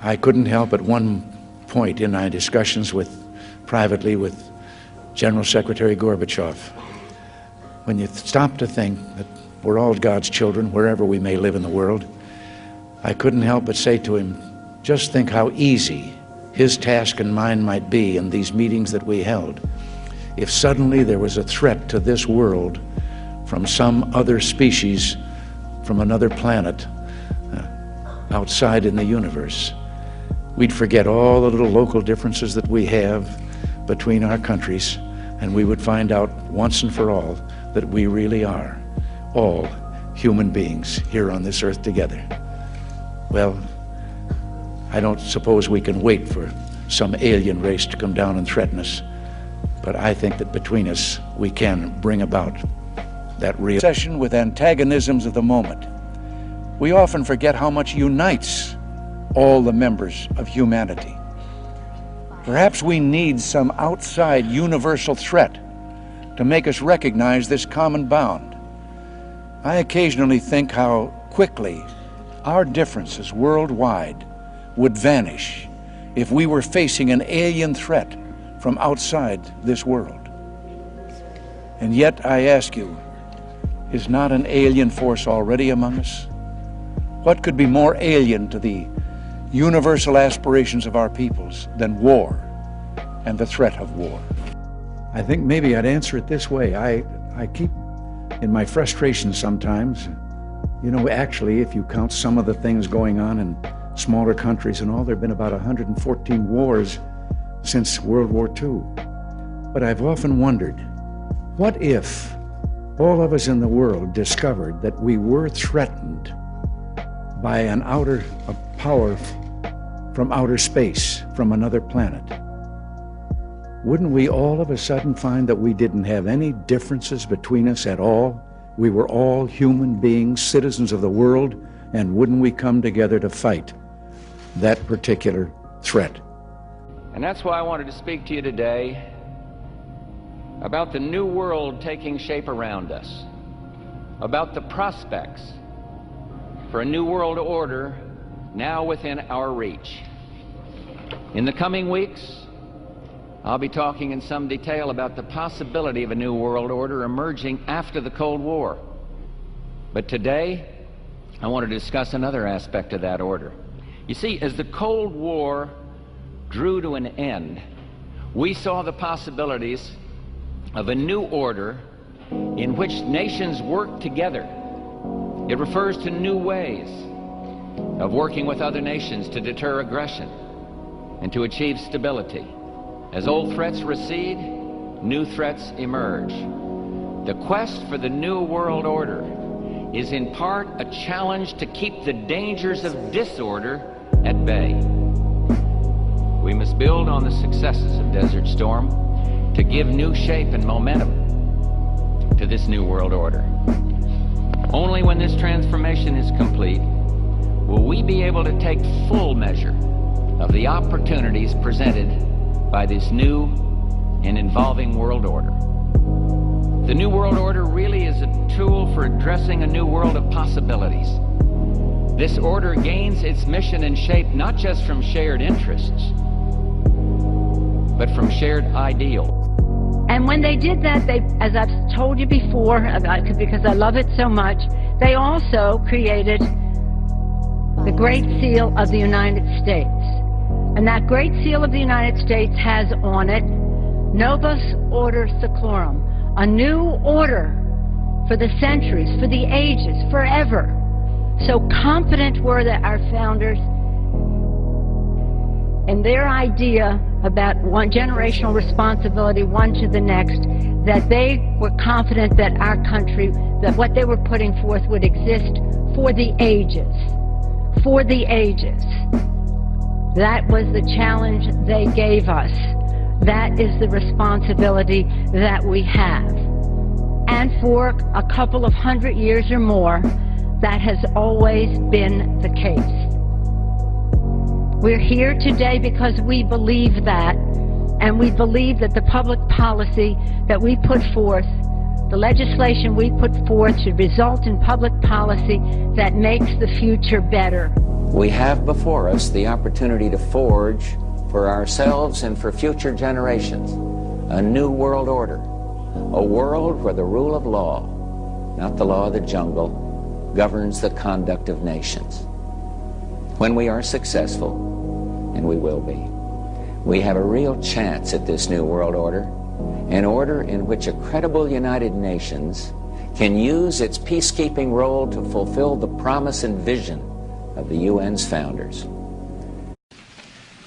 I couldn't help at one point in my discussions privately with General Secretary Gorbachev, when you stop to think that we're all God's children wherever we may live in the world, I couldn't help but say to him, just think how easy his task and mine might be in these meetings that we held if suddenly there was a threat to this world from some other species, from another planet, outside in the universe. We'd forget all the little local differences that we have between our countries, and we would find out once and for all that we really are all human beings here on this earth together. Well, I don't suppose we can wait for some alien race to come down and threaten us, but I think that between us we can bring about that real obsession with antagonisms of the moment. We often forget how much unites all the members of humanity. Perhaps we need some outside universal threat to make us recognize this common bound. I occasionally think how quickly our differences worldwide would vanish if we were facing an alien threat from outside this world. And yet I ask you, is not an alien force already among us? What could be more alien to the universal aspirations of our peoples than war and the threat of war? I think maybe I'd answer it this way. I keep, in my frustration sometimes, you know, actually, if you count some of the things going on in smaller countries and all, there have been about 114 wars since World War II. But I've often wondered, what if all of us in the world discovered that we were threatened by a power from outer space, from another planet? Wouldn't we all of a sudden find that we didn't have any differences between us at all? We were all human beings, citizens of the world, and wouldn't we come together to fight that particular threat? And that's why I wanted to speak to you today about the new world taking shape around us, about the prospects for a new world order now within our reach. In the coming weeks, I'll be talking in some detail about the possibility of a new world order emerging after the Cold War. But today, I want to discuss another aspect of that order. You see, as the Cold War drew to an end, we saw the possibilities of a new order in which nations work together. It refers to new ways of working with other nations to deter aggression and to achieve stability. As old threats recede, new threats emerge. The quest for the new world order is in part a challenge to keep the dangers of disorder at bay. We must build on the successes of Desert Storm to give new shape and momentum to this new world order. Only when this transformation is complete will we be able to take full measure of the opportunities presented by this new and evolving world order. The new world order really is a tool for addressing a new world of possibilities. This order gains its mission and shape not just from shared interests, but from shared ideals. And when they did that, they, as I've told you before, because I love it so much, they also created the Great Seal of the United States. And that Great Seal of the United States has on it, Novus Order Seclorum, a new order for the centuries, for the ages, forever. So confident were that our founders in their idea about one generational responsibility, one to the next, that they were confident that our country, that what they were putting forth would exist for the ages. For the ages. That was the challenge they gave us. That is the responsibility that we have. And for a couple of 100 years or more, that has always been the case. We're here today because we believe that, and we believe that the public policy that we put forth, The legislation we put forth should result in public policy that makes the future better. We have before us the opportunity to forge for ourselves and for future generations a new world order, a world where the rule of law, not the law of the jungle, governs the conduct of nations. When we are successful, and we will be, we have a real chance at this new world order, an order in which a credible United Nations can use its peacekeeping role to fulfill the promise and vision of the UN's founders.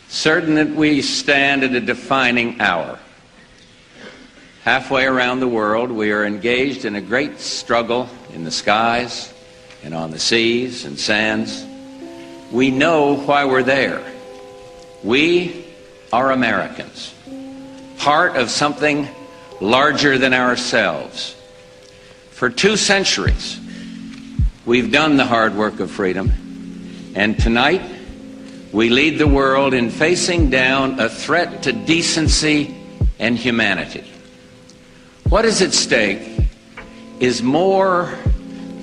Certain that we stand at a defining hour. Halfway around the world, we are engaged in a great struggle in the skies and on the seas and sands. We know why we're there. We are Americans, part of something larger than ourselves. For 2 centuries, we've done the hard work of freedom, and tonight we lead the world in facing down a threat to decency and humanity. What is at stake is more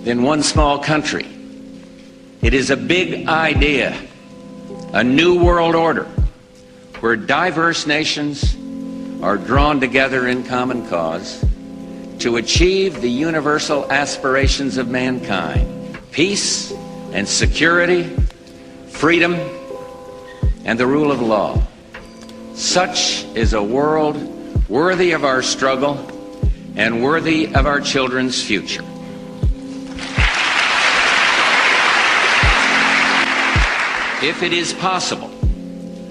than one small country. It is a big idea, a new world order, where diverse nations are drawn together in common cause to achieve the universal aspirations of mankind: peace and security, freedom, and the rule of law. Such is a world worthy of our struggle and worthy of our children's future. If it is possible,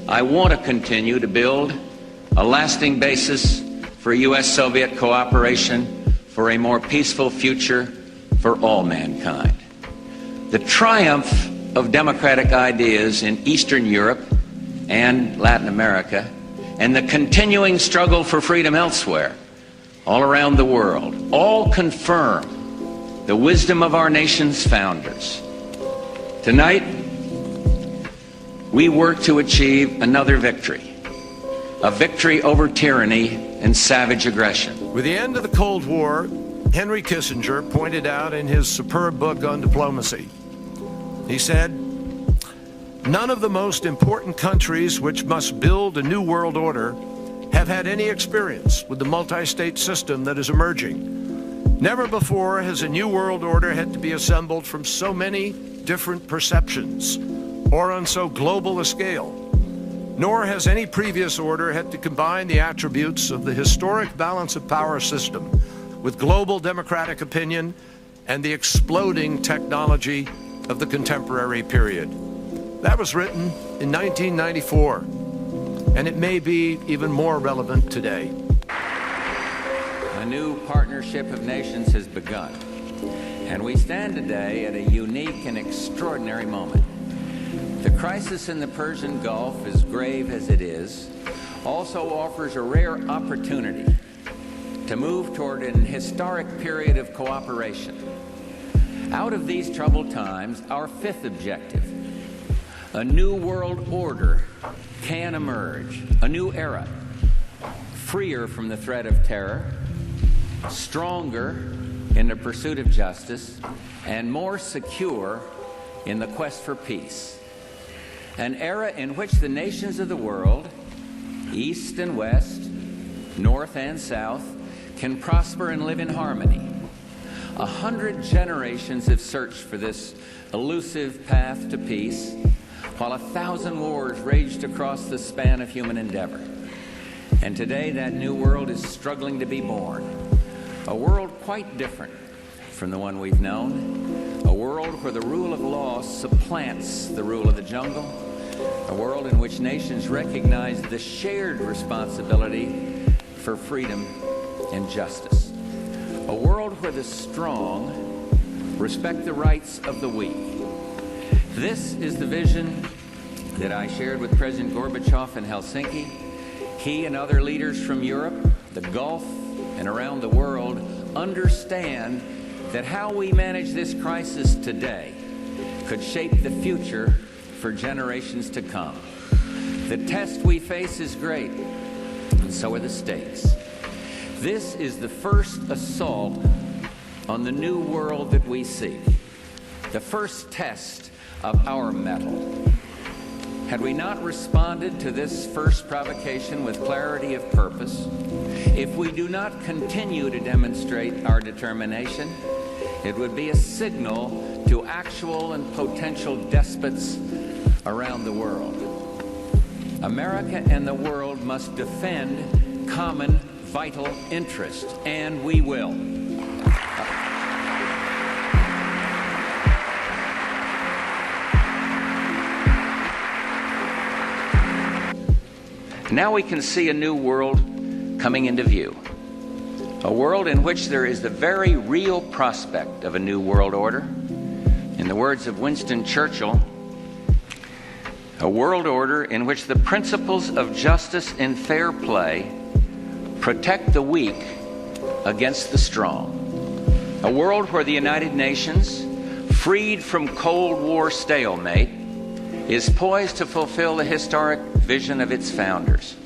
I want to continue to build a lasting basis for U.S.-Soviet cooperation for a more peaceful future for all mankind. The triumph of democratic ideas in Eastern Europe and Latin America, and the continuing struggle for freedom elsewhere, all around the world, all confirm the wisdom of our nation's founders. Tonight, we work to achieve another victory, a victory over tyranny and savage aggression. With the end of the Cold War, Henry Kissinger pointed out in his superb book on diplomacy, he said, "None of the most important countries which must build a new world order have had any experience with the multi-state system that is emerging. Never before has a new world order had to be assembled from so many different perceptions or on so global a scale. Nor has any previous order had to combine the attributes of the historic balance of power system with global democratic opinion and the exploding technology of the contemporary period." That was written in 1994, and it may be even more relevant today. A new partnership of nations has begun, and we stand today at a unique and extraordinary moment. The crisis in the Persian Gulf, as grave as it is, also offers a rare opportunity to move toward an historic period of cooperation. Out of these troubled times, our fifth objective, a new world order, can emerge, a new era, freer from the threat of terror, stronger in the pursuit of justice, and more secure in the quest for peace. An era in which the nations of the world, East and West, North and South, can prosper and live in harmony. 100 generations have searched for this elusive path to peace, while 1,000 wars raged across the span of human endeavor. And today that new world is struggling to be born. A world quite different from the one we've known. A world where the rule of law supplants the rule of the jungle. A world in which nations recognize the shared responsibility for freedom and justice. A world where the strong respect the rights of the weak. This is the vision that I shared with President Gorbachev in Helsinki. He and other leaders from Europe, the Gulf, and around the world understand that how we manage this crisis today could shape the future for generations to come. The test we face is great, and so are the stakes. This is the first assault on the new world that we seek, the first test of our mettle. Had we not responded to this first provocation with clarity of purpose, if we do not continue to demonstrate our determination, it would be a signal to actual and potential despots around the world. America and the world must defend common vital interest, and we will. Now we can see a new world coming into view. A world in which there is the very real prospect of a new world order. In the words of Winston Churchill, a world order in which the principles of justice and fair play protect the weak against the strong. A world where the United Nations, freed from Cold War stalemate, is poised to fulfill the historic vision of its founders.